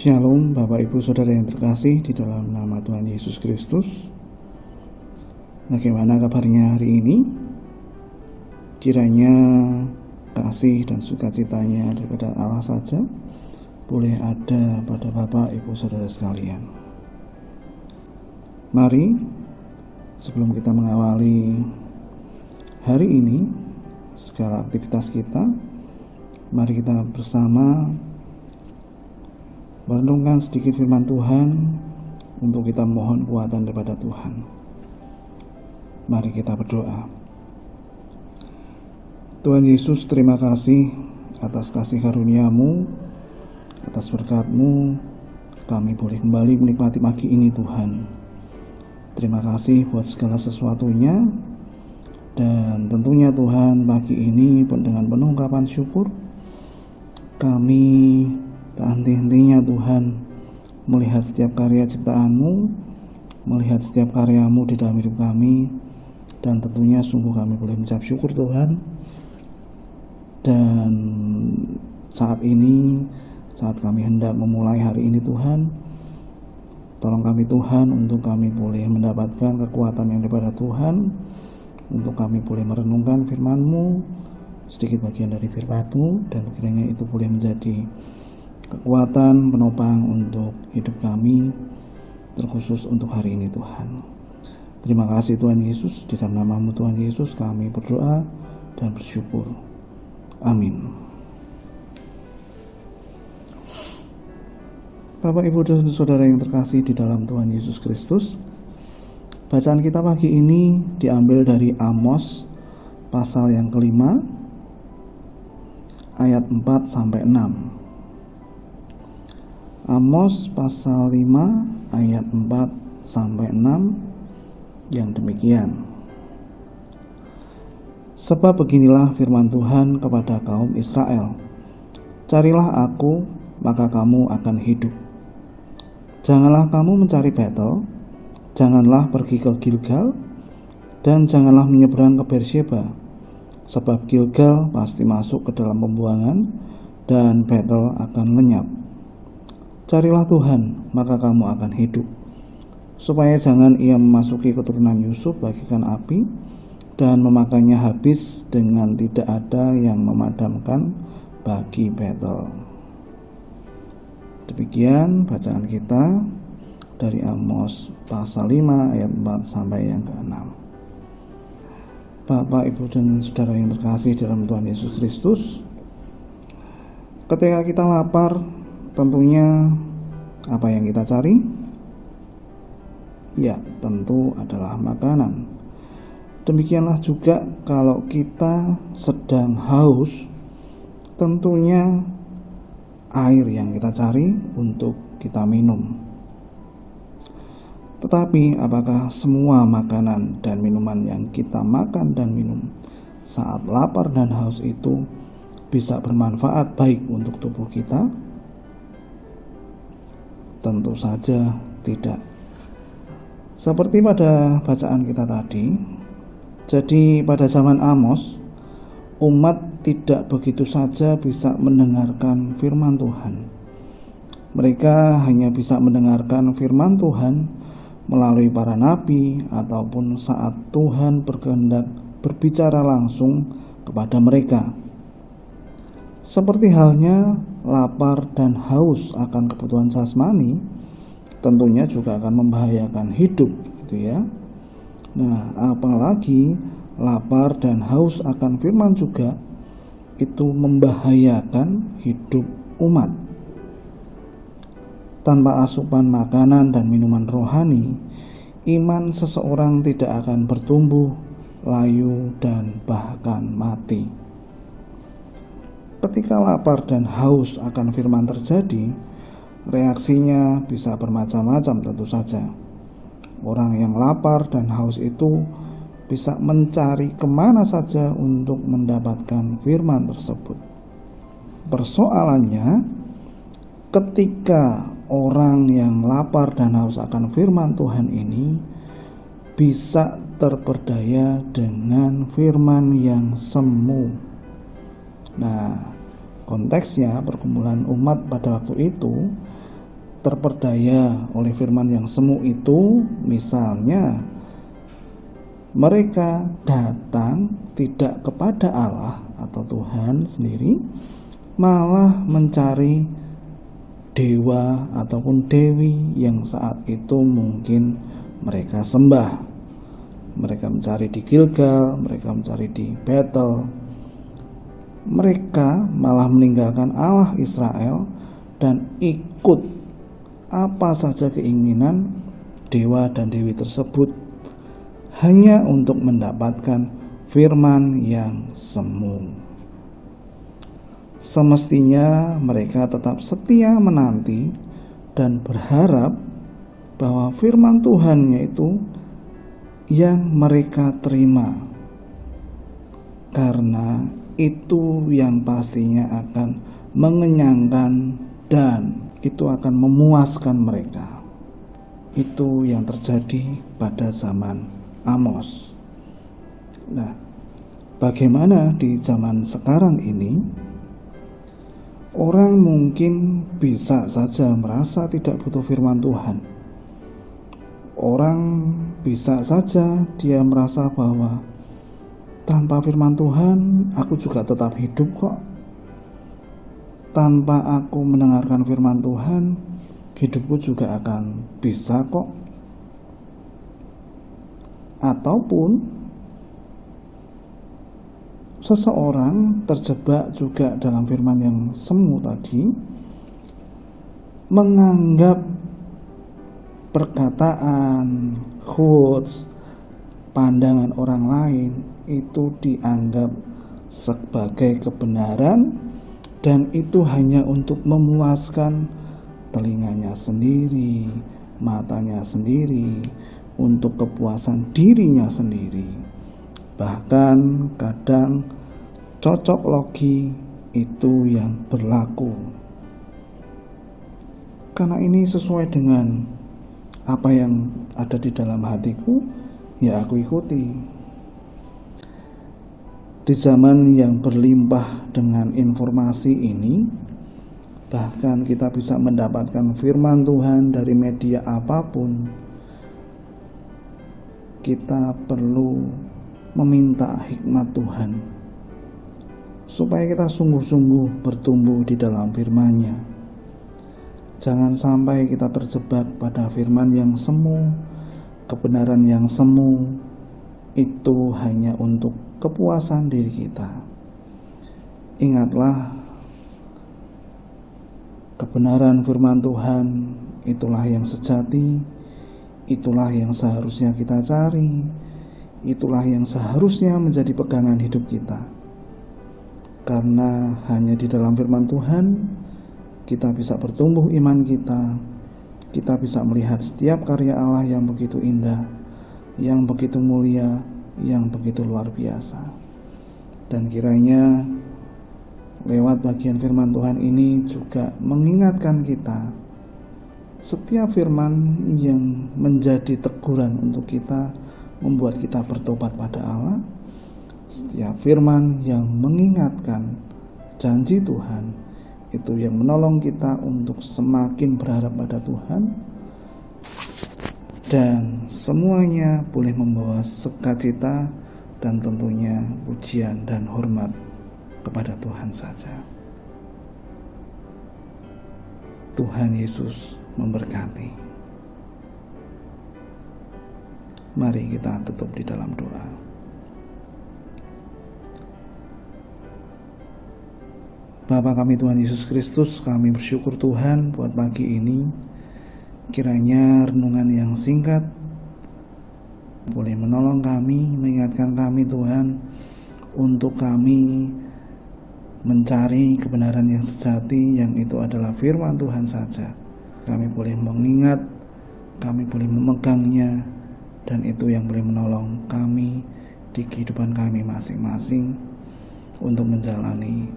Shalom Bapak Ibu Saudara yang terkasih di dalam nama Tuhan Yesus Kristus. Bagaimana kabarnya hari ini? Kiranya kasih dan sukacitanya daripada Allah saja boleh ada pada Bapak Ibu Saudara sekalian. Mari sebelum kita mengawali hari ini segala aktivitas kita, mari kita bersama merenungkan sedikit firman Tuhan untuk kita mohon kuatan daripada Tuhan. Mari kita berdoa. Tuhan Yesus, terima kasih atas kasih karunia-Mu, atas berkat-Mu, kami boleh kembali menikmati pagi ini Tuhan. Terima kasih buat segala sesuatunya, dan tentunya Tuhan pagi ini dengan penuh ungkapan syukur kami tak henti-hentinya Tuhan melihat setiap karya ciptaan-Mu, melihat setiap karya-Mu di dalam hidup kami, dan tentunya sungguh kami boleh mengucap syukur Tuhan. Dan saat ini, saat kami hendak memulai hari ini Tuhan, tolong kami Tuhan untuk kami boleh mendapatkan kekuatan yang daripada Tuhan, untuk kami boleh merenungkan firman-Mu, sedikit bagian dari firman-Mu, dan kiranya itu boleh menjadi kekuatan penopang untuk hidup kami, terkhusus untuk hari ini Tuhan. Terima kasih Tuhan Yesus, di dalam nama-Mu Tuhan Yesus kami berdoa dan bersyukur. Amin. Bapak Ibu dan Saudara yang terkasih di dalam Tuhan Yesus Kristus, bacaan kita pagi ini diambil dari Amos pasal yang kelima ayat 4-6. Amos pasal 5 ayat 4-6 yang demikian. Sebab beginilah firman Tuhan kepada kaum Israel, carilah aku, maka kamu akan hidup. Janganlah kamu mencari Betel, janganlah pergi ke Gilgal, dan janganlah menyeberang ke Beersheba, sebab Gilgal pasti masuk ke dalam pembuangan, dan Betel akan lenyap. Carilah Tuhan, maka kamu akan hidup, supaya jangan ia memasuki keturunan Yusuf bagikan api, dan memakannya habis dengan tidak ada yang memadamkan bagi Betel. Demikian bacaan kita dari Amos pasal 5 ayat 4 sampai yang ke-6. Bapak, Ibu, dan Saudara yang terkasih dalam Tuhan Yesus Kristus, ketika kita lapar, tentunya apa yang kita cari? Ya, tentu adalah makanan. Demikianlah juga kalau kita sedang haus, tentunya air yang kita cari untuk kita minum. Tetapi apakah semua makanan dan minuman yang kita makan dan minum saat lapar dan haus itu bisa bermanfaat baik untuk tubuh kita? Tentu saja tidak. Seperti pada bacaan kita tadi, jadi pada zaman Amos, umat tidak begitu saja bisa mendengarkan firman Tuhan. Mereka hanya bisa mendengarkan firman Tuhan melalui para nabi, ataupun saat Tuhan berkehendak berbicara langsung kepada mereka. Seperti halnya lapar dan haus akan kebutuhan jasmani, tentunya juga akan membahayakan hidup, gitu ya. Nah, apalagi lapar dan haus akan firman juga itu membahayakan hidup umat. Tanpa asupan makanan dan minuman rohani, iman seseorang tidak akan bertumbuh, layu, dan bahkan mati. Ketika lapar dan haus akan firman terjadi, reaksinya bisa bermacam-macam tentu saja. Orang yang lapar dan haus itu bisa mencari kemana saja untuk mendapatkan firman tersebut. Persoalannya, ketika orang yang lapar dan haus akan firman Tuhan ini bisa terperdaya dengan firman yang semu. Nah, konteksnya pergumulan umat pada waktu itu terperdaya oleh firman yang semu itu, misalnya mereka datang tidak kepada Allah atau Tuhan sendiri, malah mencari dewa ataupun dewi yang saat itu mungkin mereka sembah. Mereka mencari di Gilgal, mereka mencari di Betel. Mereka malah meninggalkan Allah Israel dan ikut apa saja keinginan dewa dan dewi tersebut hanya untuk mendapatkan firman yang semu. Semestinya mereka tetap setia menanti dan berharap bahwa firman Tuhannya itu yang mereka terima, karena itu yang pastinya akan mengenyangkan dan itu akan memuaskan mereka. Itu yang terjadi pada zaman Amos. Nah, bagaimana di zaman sekarang ini? Orang mungkin bisa saja merasa tidak butuh firman Tuhan. Orang bisa saja dia merasa bahwa tanpa firman Tuhan aku juga tetap hidup kok. Tanpa aku mendengarkan firman Tuhan, hidupku juga akan bisa kok. Ataupun seseorang terjebak juga dalam firman yang semu tadi, menganggap perkataan, quotes, pandangan orang lain itu dianggap sebagai kebenaran, dan itu hanya untuk memuaskan telinganya sendiri, matanya sendiri, untuk kepuasan dirinya sendiri. Bahkan kadang cocok logi itu yang berlaku. Karena ini sesuai dengan apa yang ada di dalam hatiku, ya aku ikuti. Di zaman yang berlimpah dengan informasi ini, bahkan kita bisa mendapatkan firman Tuhan dari media apapun, kita perlu meminta hikmat Tuhan supaya kita sungguh-sungguh bertumbuh di dalam firman-Nya. Jangan sampai kita terjebak pada firman yang semu, kebenaran yang semu, itu hanya untuk kepuasan diri kita. Ingatlah, kebenaran firman Tuhan itulah yang sejati, itulah yang seharusnya kita cari, itulah yang seharusnya menjadi pegangan hidup kita. Karena hanya di dalam firman Tuhan kita bisa bertumbuh iman kita bisa melihat setiap karya Allah yang begitu indah, yang begitu mulia, yang begitu luar biasa. Dan kiranya lewat bagian firman Tuhan ini juga mengingatkan kita, setiap firman yang menjadi teguran untuk kita, membuat kita bertobat pada Allah, setiap firman yang mengingatkan janji Tuhan, itu yang menolong kita untuk semakin berharap pada Tuhan, dan semuanya boleh membawa sukacita dan tentunya pujian dan hormat kepada Tuhan saja. Tuhan Yesus memberkati. Mari kita tutup di dalam doa. Bapa kami Tuhan Yesus Kristus, kami bersyukur Tuhan buat pagi ini. Kiranya renungan yang singkat boleh menolong kami, mengingatkan kami Tuhan, untuk kami mencari kebenaran yang sejati, yang itu adalah firman Tuhan saja. Kami boleh mengingat, kami boleh memegangnya, dan itu yang boleh menolong kami di kehidupan kami masing-masing untuk menjalani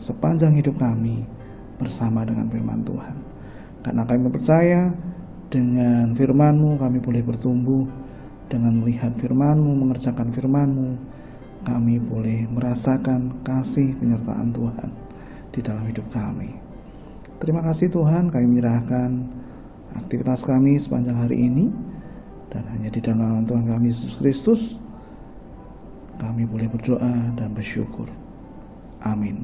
sepanjang hidup kami bersama dengan firman Tuhan. Karena kami percaya dengan firman-Mu kami boleh bertumbuh, dengan melihat firman-Mu, mengerjakan firman-Mu, kami boleh merasakan kasih penyertaan Tuhan di dalam hidup kami. Terima kasih Tuhan, kami menyerahkan aktivitas kami sepanjang hari ini, dan hanya di dalam nama Tuhan kami Yesus Kristus kami boleh berdoa dan bersyukur. Amin.